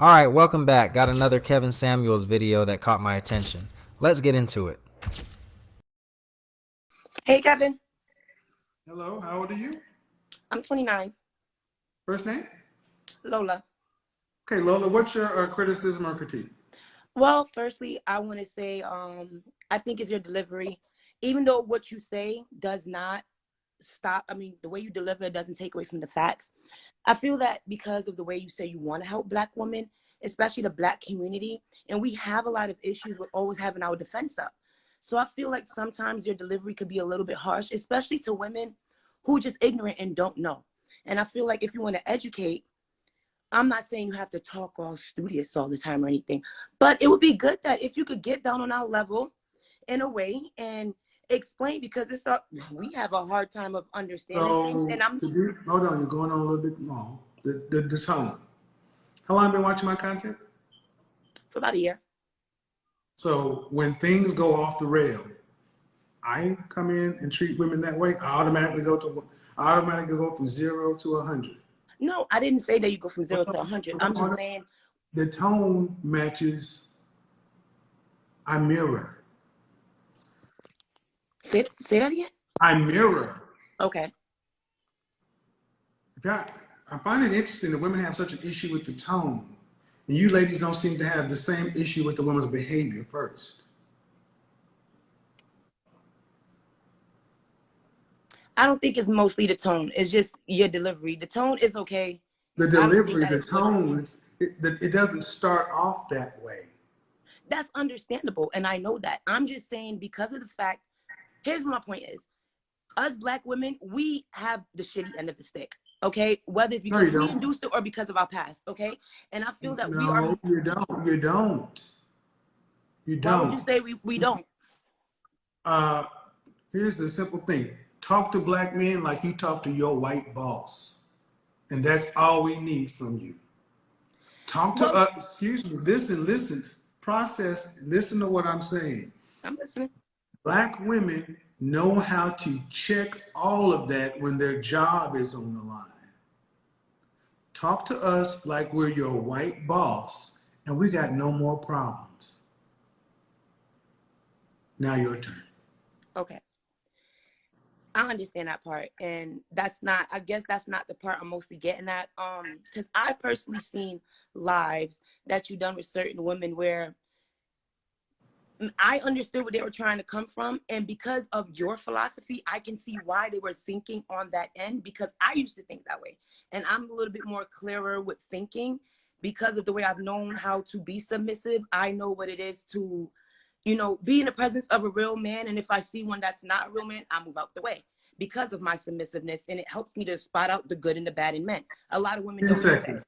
Alright, welcome back. Got another Kevin Samuels video that caught my attention. Let's get into it. Hey, Kevin. Hello, how old are you? I'm 29. First name? Lola. Okay, Lola, what's your criticism or critique? Well, firstly, I want to say I think it's your delivery. Even though what you say does not stop, the way you deliver it doesn't take away from the facts. I feel that because of the way you say you want to help Black women, especially the Black community, and we have a lot of issues with always having our defense up. So I feel like sometimes your delivery could be a little bit harsh, especially to women who are just ignorant and don't know. And I feel like if you want to educate, I'm not saying you have to talk all studious all the time or anything, but it would be good that if you could get down on our level in a way and explain, because we have a hard time of understanding things. So, And I'm hold on, you're going on a little bit long. The tone. How long have you been watching my content? for about a year. So, when things go off the rail, I come in and treat women that way. I automatically go from 0 to 100. No, I didn't say that you go from 0 to 100. I'm just saying. The tone matches. I mirror. Say that again. I mirror. Okay. I find it interesting that women have such an issue with the tone, and you ladies don't seem to have the same issue with the woman's behavior first. I don't think it's mostly the tone. It's just your delivery. The tone is okay. The I don't think delivery, that the it's good. tone, it doesn't start off that way. That's understandable, and I know that. I'm just saying, because of the fact, here's what my point is. Us Black women, we have the shitty end of the stick, okay? Whether it's No, you because we don't. induced it or because of our past, okay? And I feel that we are. No, you don't. You don't. You Why would you don't. say we don't? Uh, Here's the simple thing. Talk to Black men like you talk to your white boss. And that's all we need from you. Talk to Well, us, excuse me, listen, process, listen to what I'm saying. I'm listening. Black women know how to check all of that when their job is on the line. Talk to us like we're your white boss, and we got no more problems. Now your turn. Okay. I understand that part. And I guess that's not the part I'm mostly getting at. Because I personally seen lives that you done with certain women where I understood where they were trying to come from. And because of your philosophy, I can see why they were thinking on that end, because I used to think that way. And I'm a little bit more clearer with thinking because of the way I've known how to be submissive. I know what it is to, be in the presence of a real man. And if I see one that's not a real man, I move out the way because of my submissiveness. And it helps me to spot out the good and the bad in men. A lot of women 10 don't know that. seconds.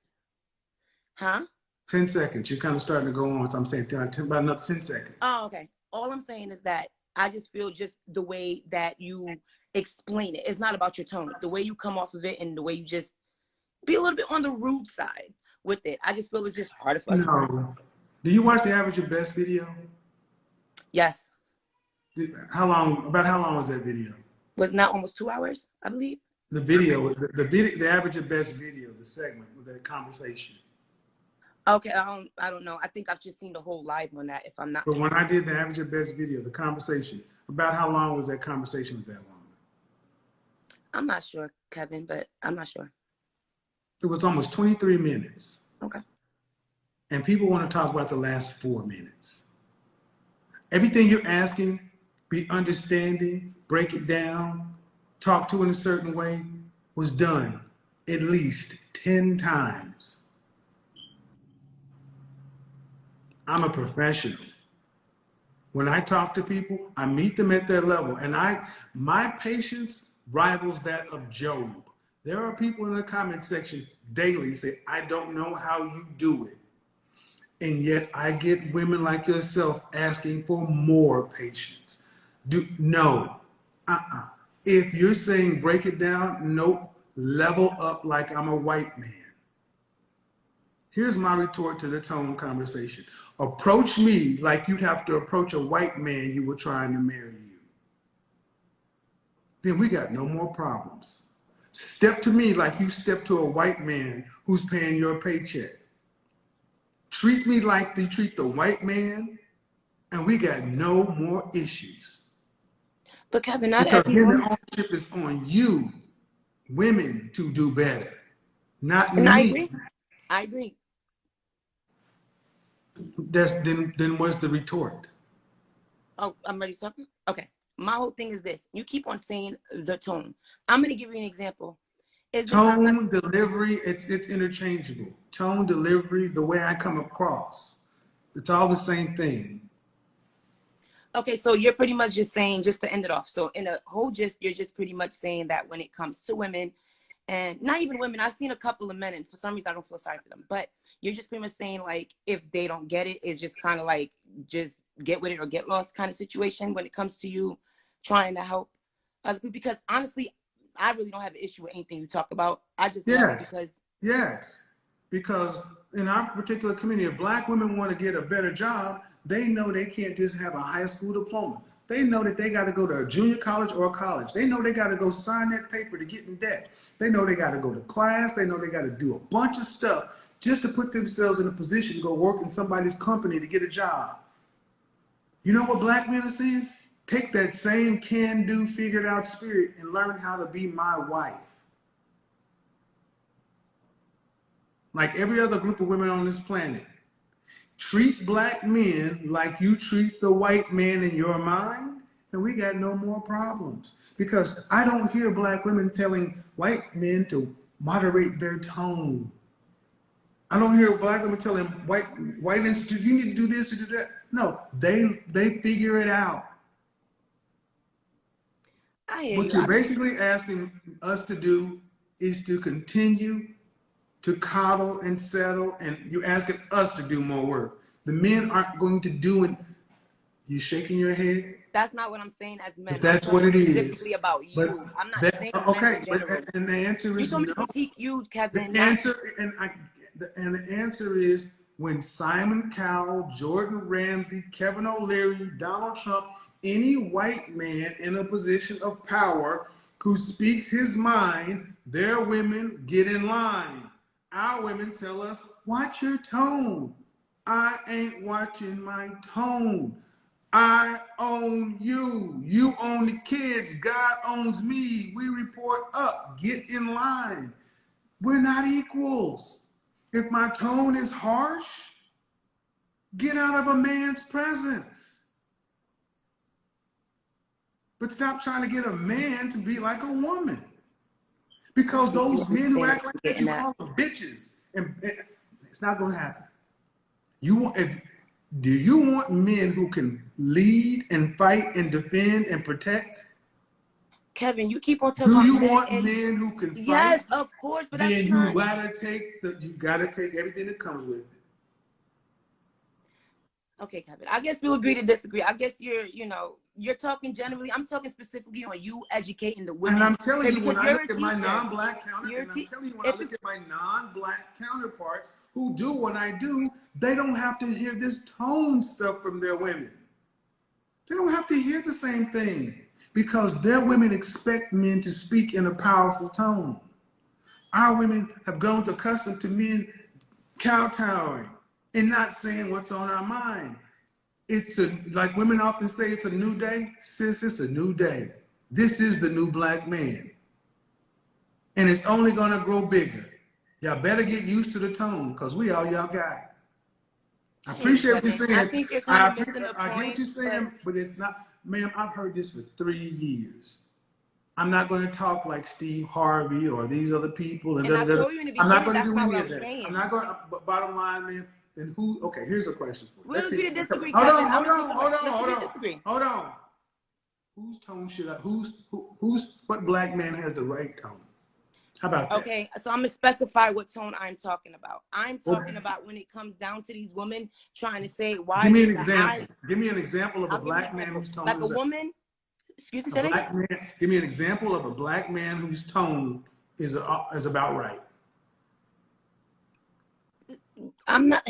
Huh? 10 seconds. You're kind of starting to go on. So I'm saying about another 10 seconds. Oh, okay. All I'm saying is that I just feel just the way that you explain it. It's not about your tone. The way you come off of it and the way you just be a little bit on the rude side with it. I just feel it's just harder for us. No. Do you watch the average of best video? Yes. About how long was that video? Was not almost 2 hours, I believe. The video, the average of best video, the segment with that conversation. Okay, I don't know. I think I've just seen the whole live on that, if I'm not But when mistaken. I did the average of best video, the conversation, about how long was that conversation with that woman? I'm not sure, Kevin, but I'm not sure. It was almost 23 minutes. Okay. And people want to talk about the last 4 minutes. Everything you're asking, be understanding, break it down, talk to in a certain way, was done at least 10 times. I'm a professional. When I talk to people, I meet them at their level, and my patience rivals that of Job. There are people in the comment section daily say, I don't know how you do it. And yet I get women like yourself asking for more patience. No. If you're saying break it down, nope. Level up like I'm a white man. Here's my retort to the tone conversation. Approach me like you'd have to approach a white man you were trying to marry you. Then we got no more problems. Step to me like you step to a white man who's paying your paycheck. Treat me like they treat the white man, and we got no more issues. But Kevin, not Because every then the woman. ownership is on you, women, to do better, not And I me. agree. I agree. Then where's the retort? Oh, I'm ready to talk. Okay. My whole thing is this. You keep on saying the tone. I'm going to give you an example. Tone, delivery, it's interchangeable. Tone, delivery, the way I come across. It's all the same thing. Okay, so you're pretty much just saying, just to end it off. So in a whole gist, you're just pretty much saying that when it comes to women, and not even women, I've seen a couple of men, and for some reason I don't feel sorry for them. But you're just pretty much saying, like, if they don't get it, it's just kind of like just get with it or get lost kind of situation when it comes to you trying to help other people. Because honestly, I really don't have an issue with anything you talk about. I just love it Yes, because yes. Because in our particular community, if black women want to get a better job, they know they can't just have a high school diploma. They know that they got to go to a junior college or a college. They know they got to go sign that paper to get in debt. They know they got to go to class. They know they got to do a bunch of stuff just to put themselves in a position to go work in somebody's company to get a job. You know what black men are saying? Take that same can-do, figured-out spirit and learn how to be my wife. Like every other group of women on this planet. Treat black men like you treat the white man in your mind, and we got no more problems. Because I don't hear black women telling white men to moderate their tone. I don't hear black women telling white institute, you need to do this or do that. No, they figure it out. I hear What you. you're basically asking us to do is to continue to coddle and settle, and you're asking us to do more work. The men aren't going to do it. You shaking your head? That's not what I'm saying as men. But I'm that's what talking it is. specifically about But you. I'm not that saying men okay, in but general. and the answer You is told me to no. critique you, The Kevin, not answer and the answer is when Simon Cowell, Jordan Ramsey, Kevin O'Leary, Donald Trump, any white man in a position of power who speaks his mind, their women get in line. Our women tell us, watch your tone. I ain't watching my tone. I own you. You own the kids. God owns me. We report up. Get in line. We're not equals. If my tone is harsh, get out of a man's presence. But stop trying to get a man to be like a woman. Because you those men who understand act what like I'm that, getting you at. call them bitches. And it's not going to happen. You want, do you want men who can lead and fight and defend and protect? Kevin, you keep on talking Do about you men want and men who can fight? yes, of course, but that's Then not you gotta take everything that comes with it. okay, Kevin. I guess we'll agree to disagree. I guess you're talking generally. I'm talking specifically on you educating the And women I'm telling here you, when because I you're a look at my teacher. non-black You're a I if look at my non-black counterparts who do what I do, they don't have to hear this tone stuff from their women. They don't have to hear the same thing because their women expect men to speak in a powerful tone. Our women have grown accustomed to men kowtowing and not saying what's on our mind. Like women often say, it's a new day. Sis, it's a new day. This is the new black man. And it's only gonna grow bigger. Y'all better get used to the tone, because we all y'all got. I I hear you, appreciate what you're Kevin. I saying. think you're kind of missing the I get what point, you're but saying, but it's not, ma'am, I've heard this for 3 years. I'm not going to talk like Steve Harvey or these other people. and I told you in the I'm not beginning going to that's do not any what I of was that. I'm saying. not going to, but bottom line, man, then who, okay, here's a question for you. We'll Let's see. agree to disagree, Hold Kevin. on, I'm hold gonna on, take hold on, let's hold agree to on, disagree. hold on. Whose tone should I, what black man has the right tone? How about that? Okay, so I'm gonna specify what tone I'm talking about. I'm Well, talking about when it comes down to these women trying to say why give me an there's an I. example. Give me an example of a I'll give you an black man example. whose tone Like a is up. woman, excuse me, A say that again. black man, give me an example of a black man whose tone is about right. I'm not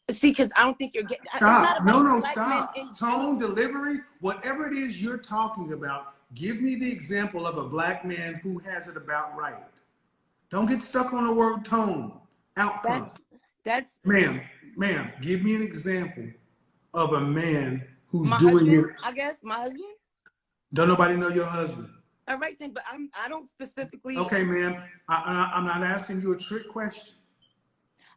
see because I don't think you're getting. It's not Stop. No, about no, black men stop. in Tone, general. delivery, whatever it is you're talking about, give me the example of a black man who has it about right. Don't get stuck on the word tone. Outcome. That's Ma'am, ma'am, give me an example of a man who's My doing it. husband, I guess, my husband. Don't nobody know your husband. All right then, but I don't specifically. Okay, ma'am. I'm not asking you a trick question.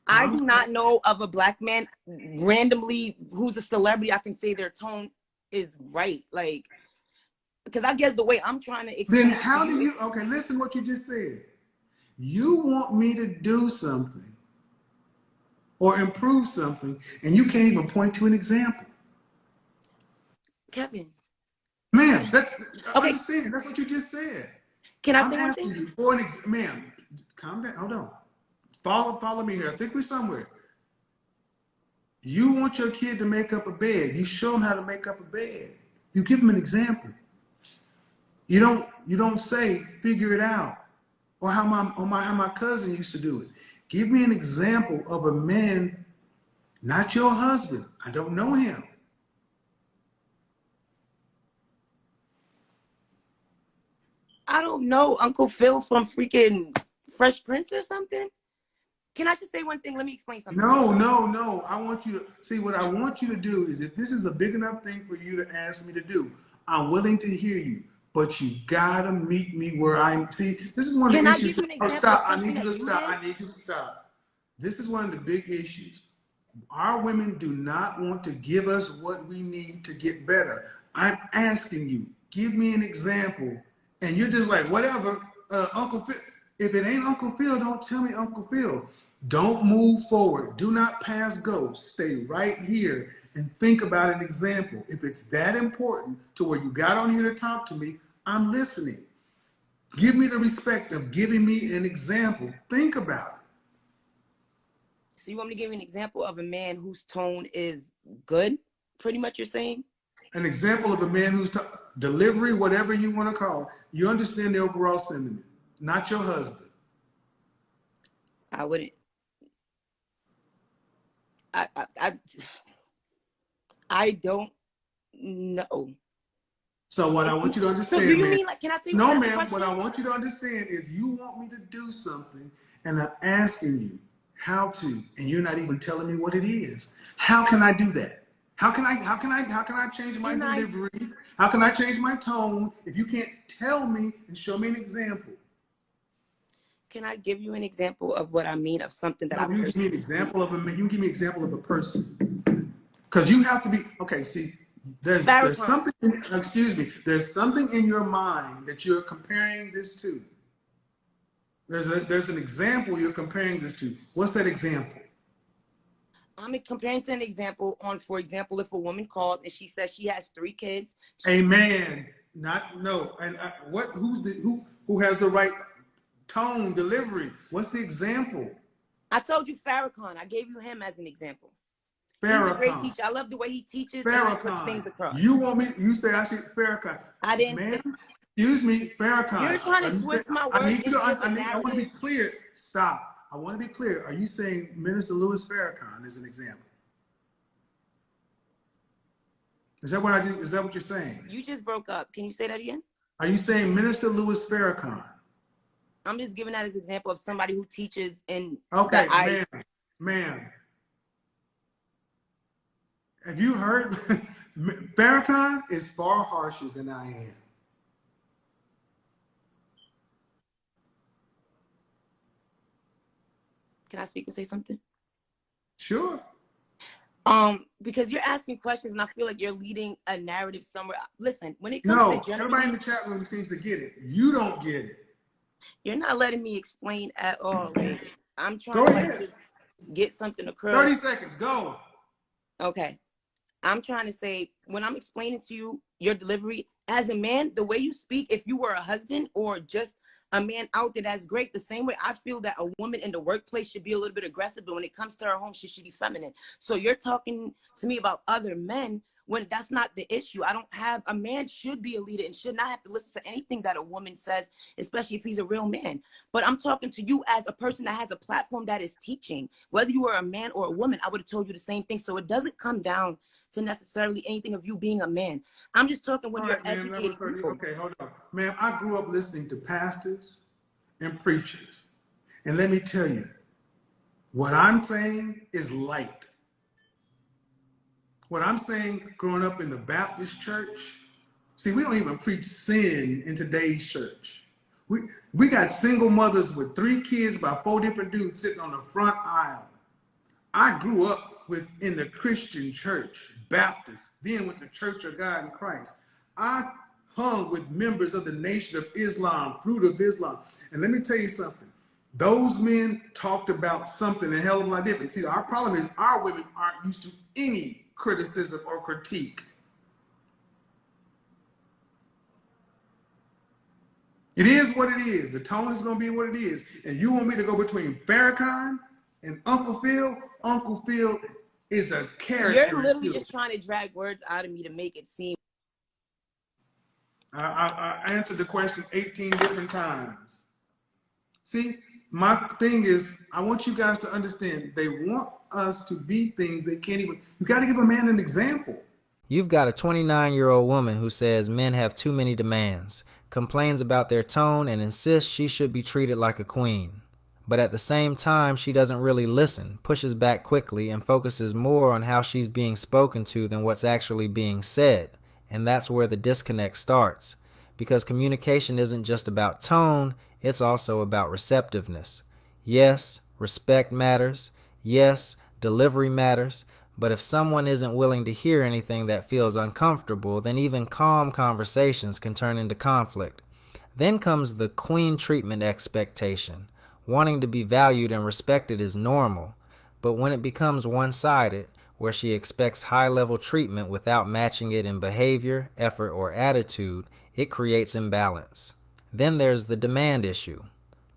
I Calm do down. not know of a black man randomly who's a celebrity. I can say their tone is right, like, because I guess the way I'm trying to Then explain it to how do you. you, okay, listen what you just said. You want me to do something or improve something, and you can't even point to an example. Kevin. Ma'am, that's, Okay, understand, that's what you just said. can I I'm say one asking thing? you for an example. Ma'am, calm down, hold on. Follow me here. I think we're somewhere. You want your kid to make up a bed. You show them how to make up a bed. You give them an example. You don't say figure it out, or how my cousin used to do it. Give me an example of a man, not your husband. I don't know him. I don't know, Uncle Phil from freaking Fresh Prince or something. Can I just say one thing? Let me explain something. No. I want you to see what I want you to do is, if this is a big enough thing for you to ask me to do, I'm willing to hear you. But you gotta meet me where I'm. See, this is one of Can the I issues. give you an Oh, example of stop! I something need you that to you stop. did? I need you to stop. This is one of the big issues. Our women do not want to give us what we need to get better. I'm asking you, give me an example, and you're just like, whatever, Uncle Phil. If it ain't Uncle Phil, don't tell me Uncle Phil. Don't move forward. Do not pass go. Stay right here and think about an example. If it's that important to where you got on here to talk to me, I'm listening. Give me the respect of giving me an example. Think about it. So you want me to give you an example of a man whose tone is good? Pretty much, you're saying? An example of a man who's delivery, whatever you want to call it. You understand the overall sentiment, not your husband. I wouldn't. I I I, I don't know. So what I want you to So do understand, you man. mean, like, can I No, ask a ma'am. What question? I want you to understand is you want me to do something, and I'm asking you how to, and you're not even telling me what it is. How can I do that? How can I change my And I delivery? How can I change my tone if you can't tell me and show me an example? Can I give you an example of what I mean, of something that I No, you give me an personally do? example of a. You give me an example of a person. Because you have to be, okay, see, there's Farrakhan. something, excuse me, there's something in your mind that you're comparing this to. There's an example you're comparing this to. What's that example? I'm comparing to an example on, for example, if a woman calls and she says she has 3 kids. A man, not, no, and who has the right tone, delivery? What's the example? I told you Farrakhan. I gave you him as an example. He's a great Farrakhan. teacher. I love the way he teaches and he puts Farrakhan. things across. You want me, you say I should, Farrakhan. I didn't say. Ma'am, excuse me, You're Farrakhan. trying Are to you saying, twist my I words need you and to, give a I want to be narrative. clear. Stop. I want to be clear. Are you saying Minister Louis Farrakhan is an example? Is that what is that what you're saying? You just broke up. Can you say that again? Are you saying Minister Louis Farrakhan? I'm just giving that as an example of somebody who teaches and that Okay, I. ma'am. Have you heard? Farrakhan is far harsher than I am. Can I speak and say something? Sure. Because you're asking questions and I feel like you're leading a narrative somewhere. Listen, when it comes to No, everybody in generally, the chat room seems to get it. You don't get it. you're not letting me explain at all. Like, I'm trying Go to, like, ahead. just get something 30 across. seconds. Go. Okay. I'm trying to say, when I'm explaining to you your delivery as a man, the way you speak, if you were a husband or just a man out there, that's great. The same way I feel that a woman in the workplace should be a little bit aggressive, but when it comes to her home, she should be feminine. So you're talking to me about other men when that's not the issue. I don't have, a man should be a leader and should not have to listen to anything that a woman says, especially if he's a real man. But I'm talking to you as a person that has a platform that is teaching. Whether you were a man or a woman, I would have told you the same thing. So it doesn't come down to necessarily anything of you being a man. I'm just talking when All you're right, ma'am. Number educating 30. people. Okay, hold on. Ma'am, I grew up listening to pastors and preachers. And let me tell you, what I'm saying is light. What I'm saying, growing up in the Baptist church, see, we don't even preach sin in today's church. We got single mothers with 3 kids by 4 different dudes sitting on the front aisle. I grew up in the Christian church, Baptist, then went to Church of God in Christ. I hung with members of the Nation of Islam, Fruit of Islam. And let me tell you something. Those men talked about something a hell of a lot different. See, our problem is our women aren't used to any criticism or critique. It is what it is. The tone is going to be what it is. And you want me to go between Farrakhan and Uncle Phil? Uncle Phil is a character. You're literally just trying to drag words out of me to make it seem. I answered the question 18 different times. See, my thing is, I want you guys to understand, they want us to be things they can't even. You got to give a man an example. You've got a 29-year-old woman who says men have too many demands, complains about their tone, and insists she should be treated like a queen. But at the same time, she doesn't really listen, pushes back quickly, and focuses more on how she's being spoken to than what's actually being said. And that's where the disconnect starts. Because communication isn't just about tone, it's also about receptiveness. Yes, respect matters. Yes, delivery matters. But if someone isn't willing to hear anything that feels uncomfortable, then even calm conversations can turn into conflict. Then comes the queen treatment expectation. Wanting to be valued and respected is normal, but when it becomes one-sided, where she expects high-level treatment without matching it in behavior, effort, or attitude, it creates imbalance. Then there's the demand issue.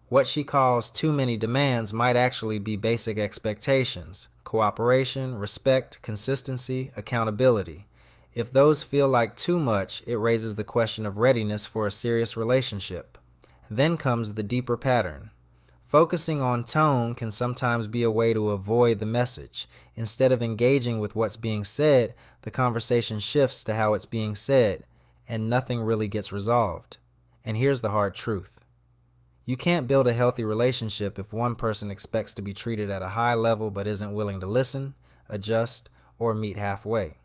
What she calls too many demands might actually be basic expectations: cooperation, respect, consistency, accountability. If those feel like too much, it raises the question of readiness for a serious relationship. Then comes the deeper pattern. Focusing on tone can sometimes be a way to avoid the message. Instead of engaging with what's being said, the conversation shifts to how it's being said, and nothing really gets resolved. And here's the hard truth. You can't build a healthy relationship if one person expects to be treated at a high level but isn't willing to listen, adjust, or meet halfway.